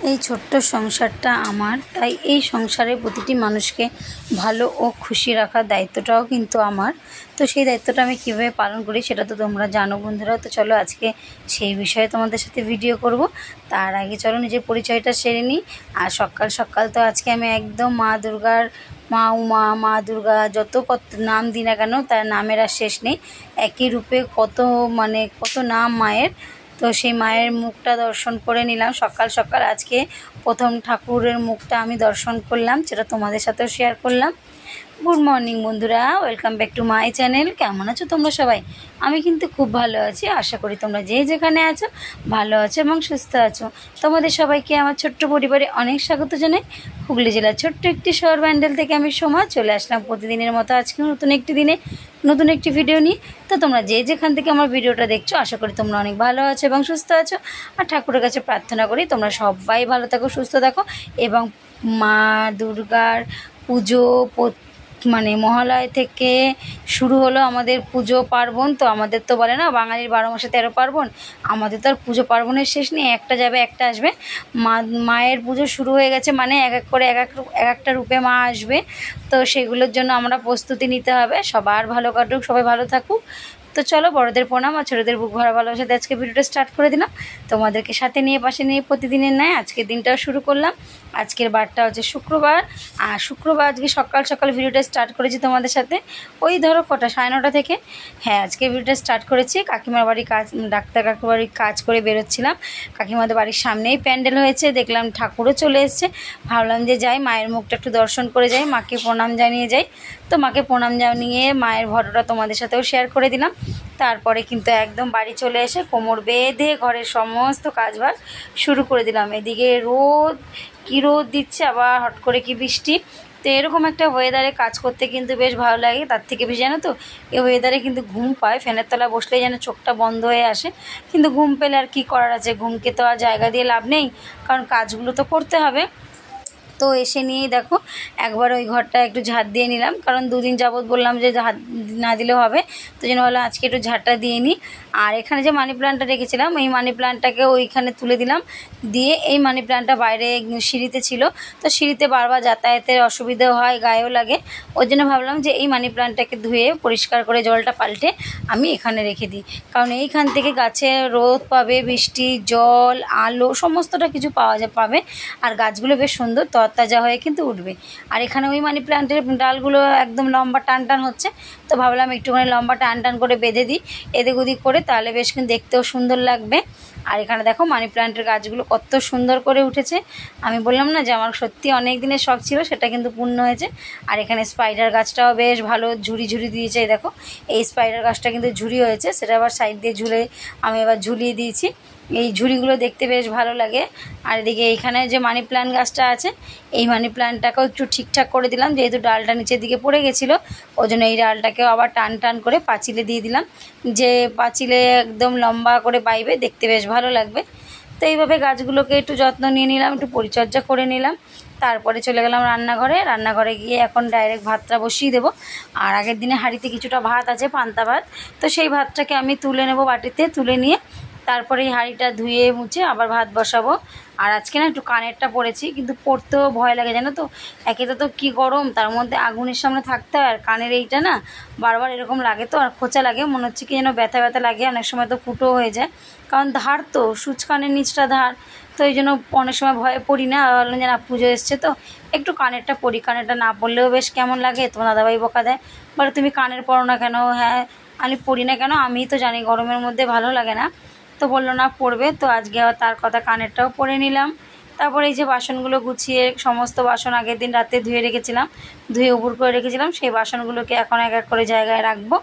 এই ছোট্ট সংসারটা আমার, তাই এই সংসারের প্রতিটি মানুষকে ভালো ও খুশি রাখার দায়িত্বটাও কিন্তু আমার। তো সেই দায়িত্বটা আমি কীভাবে পালন করি সেটা তো তোমরা জানো বন্ধুরা। তো চলো আজকে সেই বিষয়ে তোমাদের সাথে ভিডিও করব। তার আগে চলো নিজের পরিচয়টা সেরে নিই। আর সকাল সকাল তো আজকে আমি একদম মা দুর্গার মা উমা, মা দুর্গা যত কত নাম দিই না কেন তার নামের আর শেষ নেই। একই রূপে কত কত নাম মায়ের। তো সেই মায়ের মুখটা দর্শন করে নিলাম সকাল সকাল। আজকে প্রথম ঠাকুরের মুখটা আমি দর্শন করলাম, সেটা তোমাদের সাথেও শেয়ার করলাম। গুড মর্নিং বন্ধুরা, welcome back to my channel. কেমন আছো তোমরা সবাই? আমি কিন্তু খুব ভালো আছি। আশা করি তোমরা যে যেখানে আছো ভালো আছো এবং সুস্থ আছো। তোমাদের সবাইকে আমার ছোট্ট পরিবারে অনেক স্বাগত জানাই। হুগলি জেলার ছোট্ট একটি শহর ব্যান্ডেল থেকে আমি সোমা চলে আসলাম প্রতিদিনের মতো আজকে নতুন একটি দিনে নতুন একটি ভিডিও নিয়ে। তো তোমরা যে যেখান থেকে আমার ভিডিওটা দেখছো আশা করি তোমরা অনেক ভালো আছো এবং সুস্থ আছো। আর ঠাকুরের কাছে প্রার্থনা করি তোমরা সবাই ভালো থাকো, সুস্থ থাকো এবং মা দুর্গার পুজো মহালয় থেকে শুরু হলো আমাদের পুজো পার্বণ। তো আমাদের তো বলে না বাঙালির 12 মাসে 13 পার্বণ, আমাদের তো আর পুজো পার্বণের শেষ নেই। একটা যাবে একটা আসবে। মায়ের পুজো শুরু হয়ে গেছে, মানে এক এক করে এক একটা রূপে মা আসবে। তো সেগুলোর জন্য আমরা প্রস্তুতি নিতে হবে। সবার ভালো কাটুক, সবাই ভালো থাকুক। তো চলো, বড়দের প্রণাম আর ছোটোদের বুক ভরা ভালোবাসাতে আজকে ভিডিওটা স্টার্ট করে দিলাম। তোমাদেরকে সাথে নিয়ে পাশে নিয়ে প্রতিদিনের ন্যায় আজকের দিনটাও শুরু করলাম। আজকের বারটা হচ্ছে শুক্রবার। আর শুক্রবার আজকে সকাল সকাল ভিডিওটা স্টার্ট করেছি তোমাদের সাথে। ওই ধরো কটা 9:30 থেকে। হ্যাঁ, আজকে ভিডিওটা স্টার্ট করেছি। কাকিমার বাড়ি ডাক্তার কাকুর বাড়ির কাজ করে বেরোচ্ছিলাম। কাকিমাদের বাড়ির সামনেই প্যান্ডেল হয়েছে, দেখলাম ঠাকুরও চলে এসছে। ভাবলাম যে যাই, মায়ের মুখটা একটু দর্শন করে যাই, মাকে প্রণাম জানিয়ে যাই। তো মাকে প্রণাম জানিয়ে মায়ের ফটোটা তোমাদের সাথেও শেয়ার করে দিলাম। তারপরে কিন্তু একদম বাড়ি চলে এসে কোমর বেঁধে ঘরের সমস্ত কাজবাজ শুরু করে দিলাম। এদিকে রোদ দিচ্ছে, আবার হট করে কি বৃষ্টি। তো এরকম একটা ওয়েদারে কাজ করতে কিন্তু বেশ ভালো লাগে। তার থেকে বেশি জানো তো, এই ওয়েদারে কিন্তু ঘুম পায়। ফ্যানের তলা বসলেই যেন চোখটা বন্ধ হয়ে আসে। কিন্তু ঘুম পেলে আর কী করার আছে, ঘুমকে তো আর জায়গা দিয়ে লাভ নেই, কারণ কাজগুলো তো করতে হবে। তো এসে নিয়েই দেখো একবার ওই ঘরটা একটু ঝাড় দিয়ে নিলাম, কারণ দুদিন যাবৎ বললাম যে ঝাড় না দিলেও হবে। তো যেন বললাম আজকে একটু ঝাড়টা দিয়ে নিই। আর এখানে যে মানি প্ল্যান্টটা রেখেছিলাম, এই মানি প্ল্যান্টটাকে ওইখানে তুলে দিলাম। দিয়ে এই মানি প্ল্যান্টটা বাইরে সিঁড়িতে ছিল। তো সিঁড়িতে বারবার যাতায়াতের অসুবিধাও হয়, গায়েও লাগে। ওই জন্য ভাবলাম যে এই মানি প্ল্যান্টটাকে ধুয়ে পরিষ্কার করে জলটা পাল্টে আমি এখানে রেখে দিই, কারণ এইখান থেকে গাছে রোদ পাবে, বৃষ্টি, জল, আলো সমস্তটা কিছু পাবে। আর গাছগুলো বেশ সুন্দর তরতাজা হয়ে কিন্তু উঠবে। আর এখানে ওই মানি প্ল্যান্টের ডালগুলো একদম লম্বা টান হচ্ছে। তো ভাবলাম একটুখানি লম্বা টান করে বেঁধে দিই এদিক ওদিক করে, তাহলে বেশ কিন্তু দেখতেও সুন্দর লাগবে। আর এখানে দেখো মানি প্ল্যান্টের গাছগুলো কত সুন্দর করে উঠেছে। আমি বললাম না যে আমার সত্যি অনেক দিনের শখ ছিল, সেটা কিন্তু পূর্ণ হয়েছে। আর এখানে স্পাইডার গাছটাও বেশ ভালো ঝুড়ি দিয়েছে। দেখো এই স্পাইডার গাছটা কিন্তু ঝুড়ি হয়েছে, সেটা আবার সাইড দিয়ে আমি এবার ঝুলিয়ে দিয়েছি। এই ঝুড়িগুলো দেখতে বেশ ভালো লাগে। আর এদিকে এইখানে যে মানি প্ল্যান্ট গাছটা আছে, এই মানি প্ল্যান্টটাকেও একটু ঠিকঠাক করে দিলাম, যেহেতু ডালটা নিচের দিকে পড়ে গেছিলো। ওই জন্য এই ডালটাকেও আবার টান করে পাঁচিলে দিয়ে দিলাম, যে পাঁচিলে একদম লম্বা করে বাইবে, দেখতে বেশ ভালো লাগবে। তো এইভাবে গাছগুলোকে একটু যত্ন নিয়ে নিলাম, একটু পরিচর্যা করে নিলাম। তারপরে চলে গেলাম রান্নাঘরে গিয়ে এখন ডাইরেক্ট ভাতটা বসিয়ে দেবো। আর আগের দিনে হাঁড়িতে কিছুটা ভাত আছে, পান্তা ভাত। তো সেই ভাতটাকে আমি তুলে নেব, বাটিতে তুলে নিয়ে তারপরে এই হাঁড়িটা ধুয়ে মুছে আবার ভাত বসাবো। আর আজকে না একটু কানেরটা পরেছি, কিন্তু পরতেও ভয় লাগে জানো তো। একেতে তো কী গরম, তার মধ্যে আগুনের সামনে থাকতে হয়। আর কানের এইটা না বারবার এরকম লাগে, তো আর খোঁচা লাগে, মনে হচ্ছে কি যেন ব্যথা লাগে। অনেক সময় তো ফুটো হয়ে যায়, কারণ ধার তো সুচ, কানের নিচটা ধার। তো এই জন্য অনেক সময় ভয়ে পড়ি না। বললাম যে না, পুজো এসছে তো একটু কানেরটা পরি। কানেরটা না পরলেও বেশ কেমন লাগে। তোমার দাদাভাই বকা দেয়, বলে তুমি কানের পরো না কেন? হ্যাঁ, আমি পরি না কেন, আমি তো জানি গরমের মধ্যে ভালো লাগে না। তো বললো না পড়বে, তো আজকে আবার তার কথা কানেরটাও পরে নিলাম। তারপরে এই যে বাসনগুলো গুছিয়ে, সমস্ত বাসন আগের দিন রাতে ধুয়ে উপুর করে রেখেছিলাম, সেই বাসনগুলোকে এখন এক এক করে জায়গায় রাখবো।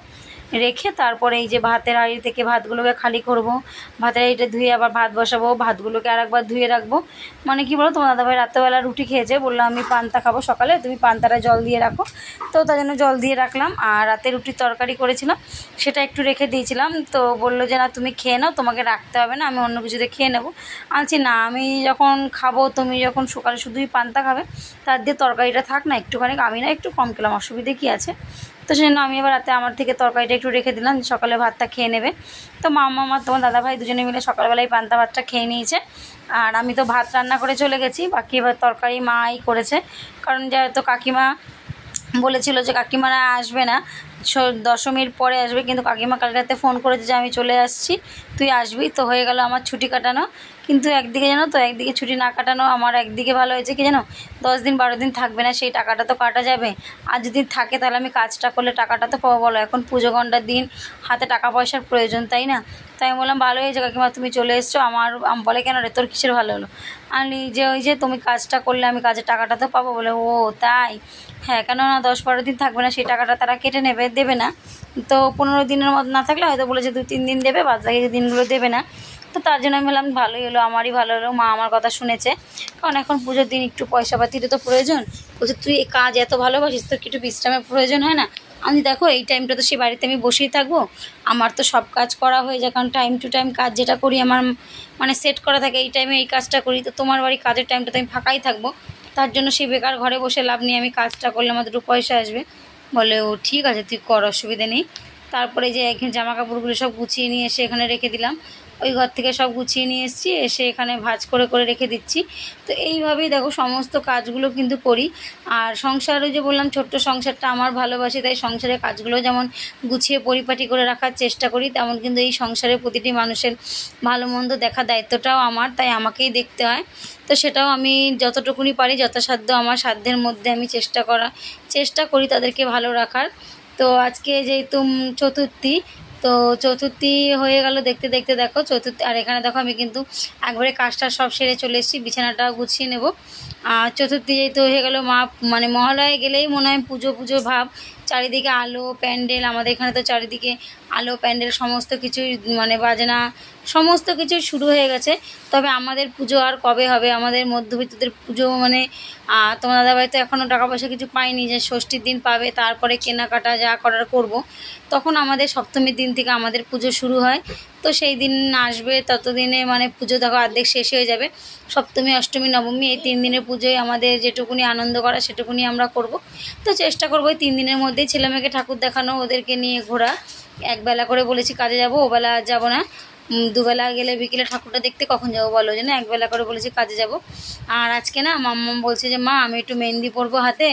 রেখে তারপরে এই যে ভাতের হাঁড়ি থেকে ভাতগুলোকে খালি করব। ভাতের হাঁড়িটা ধুয়ে আবার ভাত বসাবো, ভাতগুলোকে আরেকবার ধুয়ে রাখবো। মানে কি বলো, তোমার দাদাভাই রাত্রেবেলা রুটি খেয়েছে, বললো আমি পান্তা খাবো সকালে, তুমি পান্তাটা জল দিয়ে রাখো। তো তার জন্য জল দিয়ে রাখলাম। আর রাতে রুটির তরকারি করেছিলাম, সেটা একটু রেখে দিয়েছিলাম। তো বললো যে না, তুমি খেয়ে নাও, তোমাকে রাখতে হবে না, আমি অন্য কিছুতে খেয়ে নেবো। আনছি না, আমি যখন খাবো, তুমি যখন সকালে শুধুই পান্তা খাবে, তার দিয়ে তরকারিটা থাক না একটুখানি, আমি না একটু কম খেলাম, অসুবিধে কী আছে। তো তো সেজন্য আমি এবার রাতে আমার থেকে তরকারিটা একটু রেখে দিলাম, সকালে ভাতটা খেয়ে নেবে। তো মাম্মা আমার তোমার দাদাভাই দুজনে মিলে সকালবেলায় পান্তা ভাতটা খেয়ে নিয়েছে, আর আমি তো ভাত রান্না করে চলে গেছি। বাকি এবার তরকারি মাই করেছে, কারণ যেহেতু কাকিমা বলেছিল যে কাকিমারা আসবে না, দশমীর পরে আসবে, কিন্তু কাকিমা কাল রাতে ফোন করেছে যে আমি চলে আসছি, তুই আসবি। তো হয়ে গেল আমার ছুটি কাটানো। কিন্তু একদিকে জানো তো, একদিকে ছুটি না কাটানো আমার একদিকে ভালো হয়েছে কি জানো, 10 দিন 12 দিন থাকবে না, সেই টাকাটা তো কাটা যাবে। আর যদি থাকে তাহলে আমি কাজটা করলে টাকাটা তো পাবো বলো। এখন পুজো ঘণ্টার দিন, হাতে টাকা পয়সার প্রয়োজন, তাই না? তাই আমি বললাম ভালো হয়েছে কাকিমা তুমি চলে এসছো। আমার বলে কেন রে, তোর কিসের ভালো হলো? আমি যে ওই যে তুমি কাজটা করলে আমি কাজের টাকাটা তো পাবো। বলে ও তাই, হ্যাঁ, কেননা 10-12 দিন থাকবে না, সেই টাকাটা তারা কেটে নেবে, দেবে না। তো 15 দিনের মতো না থাকলে হয়তো বলেছে 2-3 দিন দেবে, বাদ বাকি দিনগুলো দেবে না। তো তার জন্য আমি বললাম ভালোই হলো, আমারই ভালো হলো, মা আমার কথা শুনেছে। কারণ এখন পুজোর দিন একটু পয়সা পাতিরও তো প্রয়োজন। বলছে তুই এই কাজ এত ভালোবাসিস, তোর একটু বিশ্রামের প্রয়োজন হয় না? আমি দেখো এই টাইমটা তো সে বাড়িতে আমি বসেই থাকবো, আমার তো সব কাজ করা হয়ে যায়, কারণ টাইম টু টাইম কাজ যেটা করি আমার মানে সেট করা থাকে, এই টাইমে এই কাজটা করি। তো তোমার বাড়ি কাজের টাইমটা তো আমি ফাঁকাই থাকবো, তার জন্য সেই বেকার ঘরে বসে লাভ নিয়ে আমি কাজটা করলে আমার দুটো পয়সা আসবে। বলে ও ঠিক আছে তুই কর, অসুবিধা নেই। তারপরে যে এখানে জামা কাপড়গুলো সব গুছিয়ে নিয়ে এসে এখানে রেখে দিলাম, ওই ঘর থেকে সব গুছিয়ে নিয়ে এসেছি, এসে এখানে ভাঁজ করে করে রেখে দিচ্ছি। তো এইভাবেই দেখো সমস্ত কাজগুলো কিন্তু করি। আর সংসারে যে বললাম ছোট্ট সংসারটা আমার ভালোবাসি, তাই সংসারের কাজগুলো যেমন গুছিয়ে পরিপাটি করে রাখার চেষ্টা করি, তেমন কিন্তু এই সংসারের প্রতিটি মানুষের ভালো মন্দ দেখার দায়িত্বটাও আমার, তাই আমাকেই দেখতে হয়। তো সেটাও আমি যতটুকুনি পারি যথাসাধ্য আমার সাধ্যের মধ্যে আমি চেষ্টা করি তাদেরকে ভালো রাখার। তো আজকে যেহেতু চতুর্থী, তো চতুর্থী হয়ে গেল দেখতে দেখতে, দেখো চতুর্থী। আর এখানে দেখো আমি কিন্তু একবারে কাজটা সব সেরে চলে এসেছি, বিছানাটা গুছিয়ে নেব। আর চতুর্থী যেহেতু হয়ে গেল, মানে মহালয়ে গেলেই মনে হয় পুজো পুজো ভাব, চারিদিকে আলো প্যান্ডেল। আমাদের এখানে তো চারিদিকে আলো প্যান্ডেল সমস্ত কিছুই, মানে বাজনা সমস্ত কিছু শুরু হয়ে গেছে। তবে আমাদের পুজো আর কবে হবে, আমাদের মধ্যবিত্তদের পুজো মানে তোমার দাদাভাই তো এখনও টাকা পয়সা কিছু পায়নি, যে ষষ্ঠীর দিন পাবে, তারপরে কেনাকাটা যা করার করব। তখন আমাদের সপ্তমীর দিন থেকে আমাদের পুজো শুরু হয়। তো সেই দিন আসবে, ততদিনে মানে পুজো দেখো অর্ধেক শেষ হয়ে যাবে। সপ্তমী অষ্টমী নবমী এই 3 দিনের পুজোয় আমাদের যেটুকুনি আনন্দ করা সেটুকুনি আমরা করব। তো চেষ্টা করবো এই 3 দিনের মধ্যেই ছেলেমেয়েকে ঠাকুর দেখানো, ওদেরকে নিয়ে ঘোরা। একবেলা করে বলেছি কাজে যাব, ওবেলা যাব না, দুবেলা গেলে বিকেলে ঠাকুরটা দেখতে কখন যাবো বলো, যে না একবেলা করে বলেছি কাজে যাব। আর আজকে না মাম্মাম বলছে যে মা আমি একটু মেহেন্দি পরবো হাতে,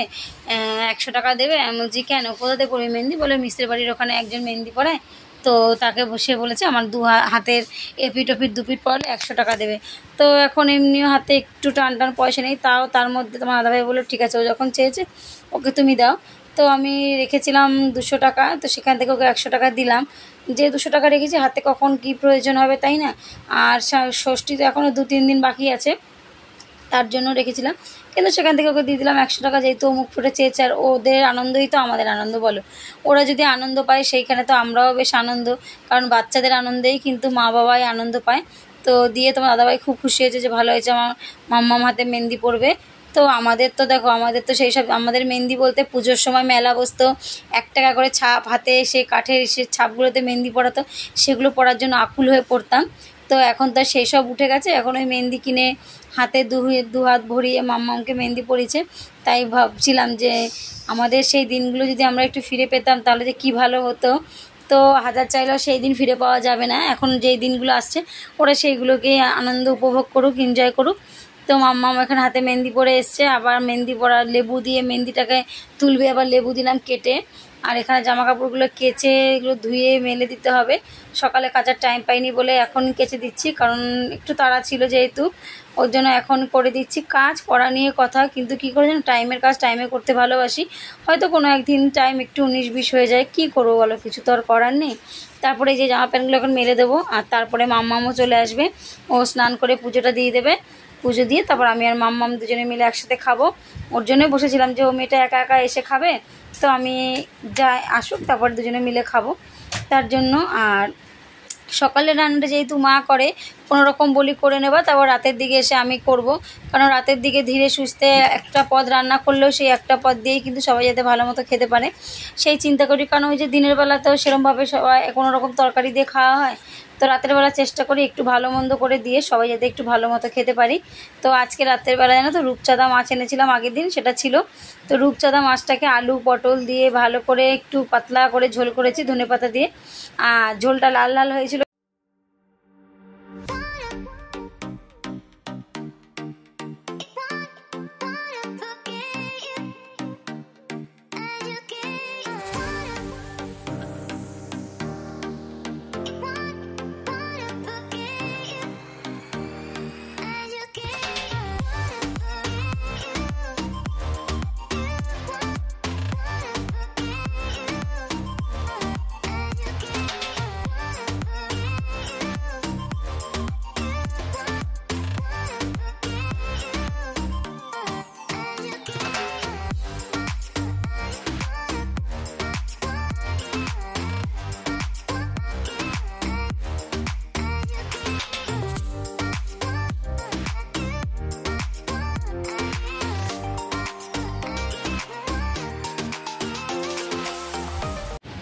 100 টাকা দেবে। আমি বলছি কেন, কোথাতে পড়বি মেহেন্দি? বলে মিস্ত্রির বাড়ির ওখানে একজন মেহেন্দি পড়ায়, তো তাকে বসে বলেছে আমার হাতের এপিট ওপিট দুপিট পড়লে 100 টাকা দেবে। তো এখন এমনিও হাতে একটু টান টান পয়সা নেই, তাও তার মধ্যে তোমার দাদাভাই বললো ঠিক আছে, ও যখন চেয়েছে ওকে তুমি দাও। তো আমি রেখেছিলাম 200 টাকা, তো সেখান থেকে ওকে 100 টাকা দিলাম। যে 200 টাকা রেখেছি, হাতে কখন কি প্রয়োজন হবে তাই না। আর ষষ্ঠী তো এখনও 2-3 দিন বাকি আছে, তার জন্য রেখেছিলাম। কিন্তু সেখান থেকে ওকে দিয়ে দিলাম 100 টাকা, যেহেতু ও মুখ ফুটে চেয়েছে। আর ওদের আনন্দই তো আমাদের আনন্দ বলো, ওরা যদি আনন্দ পায় সেইখানে তো আমরাও বেশ আনন্দ, কারণ বাচ্চাদের আনন্দেই কিন্তু মা বাবাই আনন্দ পায়। তো দিয়ে তোমার দাদাভাই খুব খুশি হয়েছে যে ভালো হয়েছে, আমার মাম্মাম হাতে মেহেন্দি পড়বে। তো আমাদের তো দেখো, আমাদের তো সেই সব, আমাদের মেহেন্দি বলতে পুজোর সময় মেলা বসতো, 1 টাকা করে ছাপ হাতে, সেই কাঠের সে ছাপগুলোতে মেহেন্দি পড়াতো, সেগুলো পড়ার জন্য আকুল হয়ে পড়তাম। তো এখন তো সেই সব উঠে গেছে, এখন ওই মেহেন্দি কিনে হাতে দু হাত ভরিয়ে মাম্মামকে মেহেন্দি পরিয়েছে। তাই ভাবছিলাম যে আমাদের সেই দিনগুলো যদি আমরা একটু ফিরে পেতাম তাহলে যে কী ভালো হতো। তো হাজার চাইলেও সেই দিন ফিরে পাওয়া যাবে না, এখন যেই দিনগুলো আসছে ওরা সেইগুলোকে আনন্দ উপভোগ করুক, এনজয় করুক। তো মাম্মাম এখানে হাতে মেহেন্দি পরে এসছে, আবার মেহেন্দি পরা লেবু দিয়ে মেহেন্দিটাকে তুলবে, আবার লেবু দিলাম কেটে। আর এখানে জামা কাপড়গুলো কেচে এগুলো ধুয়ে মেলে দিতে হবে, সকালে কাচার টাইম পাইনি বলে এখন কেচে দিচ্ছি, কারণ একটু তাড়া ছিল যেহেতু, ওর জন্য এখন করে দিচ্ছি। কাজ করা নিয়ে কথা, কিন্তু কী করে যেন টাইমের কাজ টাইমে করতে ভালোবাসি, হয়তো কোনো একদিন টাইম একটু 19-20 হয়ে যায়, কী করবো বলো, কিছু তো আর করার নেই। তারপরে যে জামা প্যান্টগুলো এখন মেলে দেবো, আর তারপরে মাম্মামও চলে আসবে, ও স্নান করে পুজোটা দিয়ে দেবে। পুজো দিয়ে তারপর আমি আর মাম্মাম দুজনে মিলে একসাথে খাবো। ওর জন্যই বসেছিলাম যে ও মেয়েটা একা একা এসে খাবে, তো আমি যাই আসুক তারপর দুজনে মিলে খাবো, তার জন্য। আর সকালের রান্নাটা যেহেতু মা করে, কোনো রকম বলি করে নেবা, তারপর রাতের দিকে এসে আমি করব, কারণ রাতের দিকে ধীরে সুস্থে একটা পদ রান্না করলেও সেই একটা পদ দিয়েই কিন্তু সবাই যাতে ভালো মতো খেতে পারে সেই চিন্তা করি। কারণ ওই যে দিনের বেলাতেও সেরকমভাবে সবাই কোনো রকম তরকারি দিয়ে খাওয়া হয়, তো রাতের বেলা চেষ্টা করি একটু ভালো মন্দ করে দিয়ে সবাই যাতে একটু ভালো মতো খেতে পারি। তো আজকে রাতের বেলা জানো তো রূপচাঁদা মাছ এনেছিলাম, আগের দিন সেটা ছিল। তো রূপচাঁদা মাছটাকে আলু পটল দিয়ে ভালো করে একটু পাতলা করে ঝোল করেছি ধনেপাতা দিয়ে, আর ঝোলটা লাল লাল হয়েছিল।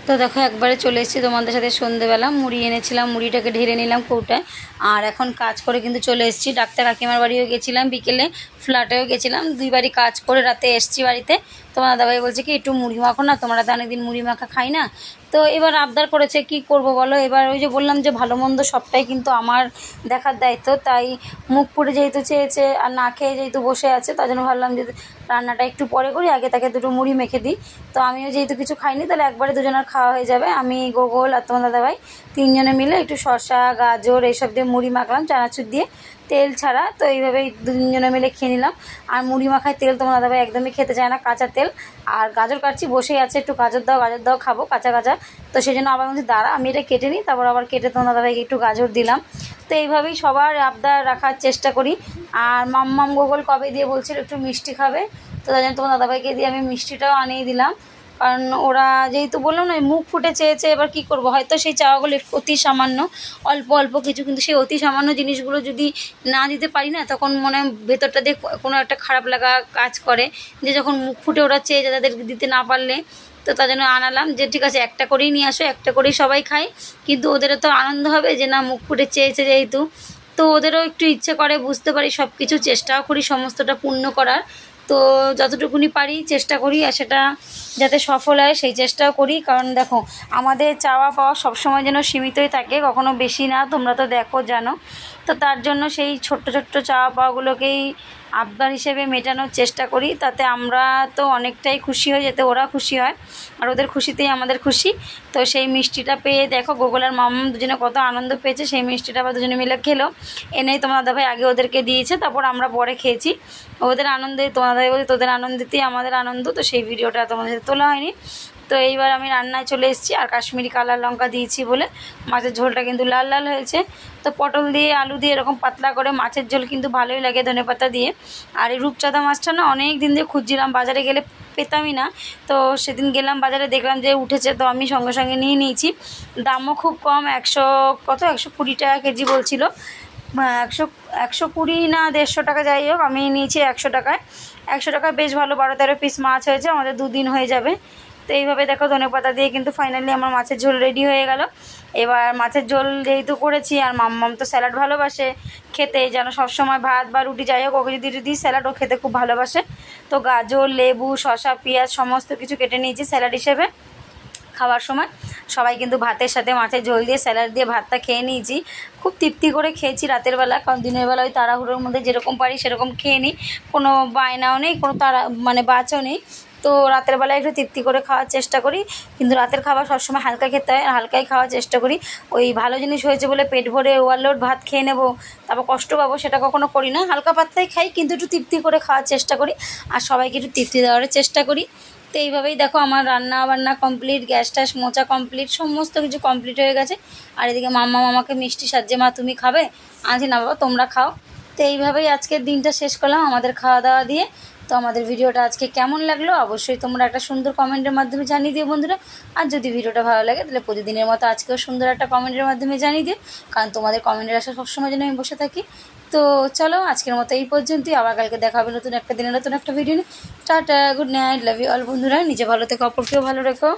তো দেখো একবারে চলে এসেছি তোমাদের সাথে সন্ধ্যেবেলা। মুড়ি এনেছিলাম, মুড়িটাকে ঢেলে নিলাম কৌটায়। আর এখন কাজ করে কিন্তু চলে এসেছি। ডাক্তার কাকিমার বাড়িও গেছিলাম, বিকেলে ফ্ল্যাটেও গেছিলাম, দুইবারই কাজ করে রাতে এসেছি বাড়িতে। তোমার দাদাভাই বলছে কি একটু মুড়ি মাখো না, তোমরা তো অনেকদিন মুড়ি মাখা খাই না। তো এবার আবদার করেছে, কি করব বলো। এবার ওই যে বললাম যে ভালো মন্দ সবটাই কিন্তু আমার দেখার দায়িত্ব। তাই মুখ পুড়ে যেহেতু চেয়েছে আর না খেয়ে যেহেতু বসে আছে, তার জন্য ভাবলাম যে রান্নাটা একটু পরে করি, আগে তাকে দুটো মুড়ি মেখে দিই। তো আমিও যেহেতু কিছু খাইনি, তাহলে একবারে দুজনের খাওয়া হয়ে যাবে। আমি গোগল আর তোমার দাদাভাই তিনজনে মিলে একটু শসা গাজর এইসব দিয়ে মুড়ি মাখলাম, চানাচুর দিয়ে, তেল ছাড়া। তো এইভাবেই দুজনে মিলে খেয়ে নিলাম। আর মুড়ি মাখায় তেল তোমার দাদাভাই একদমই খেতে চায় না, কাঁচা তেল। আর গাজর কাটছি, বসেই আছে, একটু গাজর দাও খাবো কাঁচা কাঁচা। তো সেই জন্য আবার বলছি দাঁড়া আমি এটা কেটে নিই, তারপর আবার কেটে তোমার দাদাভাইকে একটু গাজর দিলাম। তো এইভাবেই সবার আবদার রাখার চেষ্টা করি। আর মাম্মাম গোগল কবে দিয়ে বলছিল একটু মিষ্টি খাবে, তো তার জন্য তোমার দাদাভাইকে দিয়ে আমি মিষ্টিটাও আনিয়ে দিলাম। কারণ ওরা যেহেতু বললাম না মুখ ফুটে চেয়েছে, এবার কি করব, হয়তো সেই চাওয়াগুলো অতি সামান্য অল্প অল্প কিছু, কিন্তু সেই অতি সামান্য জিনিসগুলো যদি না দিতে পারি না, তখন মনে ভেতরটা দিয়ে কোনো একটা খারাপ লাগা কাজ করে, যে যখন মুখ ফুটে ওরা চেয়েছে তাদেরকে দিতে না পারলে। তো তার জন্য আনালাম যে ঠিক আছে একটা করেই নিয়ে আসো, একটা করেই সবাই খায়, কিন্তু ওদেরও তো আনন্দ হবে যে না মুখ ফুটে চেয়েছে যেহেতু। তো ওদেরও একটু ইচ্ছে করে, বুঝতে পারি সব কিছু, চেষ্টাও করি সমস্তটা পূর্ণ করার। তো যতটুকুনি পারি চেষ্টা করি, আর সেটা যাতে সফল হয় সেই চেষ্টাও করি। কারণ দেখো আমাদের চাওয়া পাওয়া সবসময় যেন সীমিতই থাকে, কখনো বেশি না, তোমরা তো দেখো জানো। তো তার জন্য সেই ছোট্ট ছোট্ট চাওয়া পাওয়াগুলোকেই আবদার হিসেবে মেটানোর চেষ্টা করি, তাতে আমরা তো অনেকটাই খুশি হই, যাতে ওরা খুশি হয়, আর ওদের খুশিতেই আমাদের খুশি। তো সেই মিষ্টিটা পেয়ে দেখো গোগল আর মাম্মাম দুজনে কত আনন্দ পেয়েছে। সেই মিষ্টিটা আবার দুজনে মিলে খেলো, এনেই তোমার দাদাভাই আগে ওদেরকে দিয়েছে, তারপর আমরা পরে খেয়েছি। ওদের আনন্দে তোমার দাদাভাই বলছে তোদের আনন্দিতেই আমাদের আনন্দ। তো সেই ভিডিওটা তোমাদের সাথে তোলা হয়নি। তো এইবার আমি রান্নায় চলে এসেছি, আর কাশ্মীরি কালার লঙ্কা দিয়েছি বলে মাছের ঝোলটা কিন্তু লাল লাল হয়েছে। তো পটল দিয়ে আলু দিয়ে এরকম পাতলা করে মাছের ঝোল কিন্তু ভালোই লাগে ধনেপাতা দিয়ে। আর এই রূপচাঁদা মাছটা না অনেক দিন দিয়ে খুঁজছিলাম, বাজারে গেলে পেতামই না। তো সেদিন গেলাম বাজারে, দেখলাম যে উঠেছে, তো আমি সঙ্গে সঙ্গে নিয়ে নিয়েছি। দামও খুব কম, 120 টাকা কেজি বলছিল। 120 না 150 টাকা, যাই হোক আমি নিয়েছি 100 টাকায়। 100 টাকায় বেশ ভালো 12-13 পিস মাছ হয়েছে, আমাদের 2 দিন হয়ে যাবে। তো এইভাবে দেখো ধনেপাতা দিয়ে কিন্তু ফাইনালি আমার মাছের ঝোল রেডি হয়ে গেল। এবার মাছের ঝোল যেহেতু করেছি, আর মাম্মাম তো স্যালাড ভালোবাসে খেতে, যেন সবসময় ভাত বা রুটি যাই হোক ওকে যদি দিই স্যালাডও খেতে খুব ভালোবাসে। তো গাজর লেবু শসা পেঁয়াজ সমস্ত কিছু কেটে নিয়েছি স্যালাড হিসেবে। খাওয়ার সময় সবাই কিন্তু ভাতের সাথে মাছের ঝোল দিয়ে স্যালাড দিয়ে ভাতটা খেয়ে নিয়েছি, খুব তৃপ্তি করে খেয়েছি রাতের বেলা। কারণ দিনের বেলা ওই তাড়াহুড়োর মধ্যে যেরকম পারি সেরকম খেয়ে নিই, কোনো বায়নাও নেই, কোনো বাচও নেই। তো রাতের বেলায় একটু তৃপ্তি করে খাওয়ার চেষ্টা করি, কিন্তু রাতের খাবার সবসময় হালকা খেতে হয়, হালকাই খাওয়ার চেষ্টা করি। ওই ভালো জিনিস হয়েছে বলে পেট ভরে ওভারলোড ভাত খেয়ে নেবো, তারপর কষ্ট পাবো, সেটা কখনো করি না। হালকা পাতলাই খাই, কিন্তু একটু তৃপ্তি করে খাওয়ার চেষ্টা করি, আর সবাইকে একটু তৃপ্তি দেওয়ার চেষ্টা করি। তো এইভাবেই দেখো আমার রান্না বান্না কমপ্লিট, গ্যাস ট্যাস মোচা কমপ্লিট, সমস্ত কিছু কমপ্লিট হয়ে গেছে। আর এদিকে মাম্মা আমাকে মিষ্টি সাজছে, মা তুমি খাবে? আছি না বাবা তোমরা খাও। তো এইভাবেই আজকের দিনটা শেষ করলাম আমাদের খাওয়া দাওয়া দিয়ে। তো আমাদের ভিডিওটা আজকে কেমন লাগলো অবশ্যই তোমরা একটা সুন্দর কমেন্টের মাধ্যমে জানিয়ে দিও বন্ধুরা। আর যদি ভিডিওটা ভালো লাগে তাহলে প্রতিদিনের মতো আজকেও সুন্দর একটা কমেন্টের মাধ্যমে জানিয়ে দিও, কারণ তোমাদের কমেন্টের আশা সবসময় যেন আমি বসে থাকি। তো চলো আজকের মতো এই পর্যন্তই, আবার কালকে দেখা হবে নতুন একটা দিনে নতুন একটা ভিডিও নিয়ে। Tata, good night, love you all বন্ধুরা। নিজে ভালো থেকো, অপরকেও ভালো রেখো।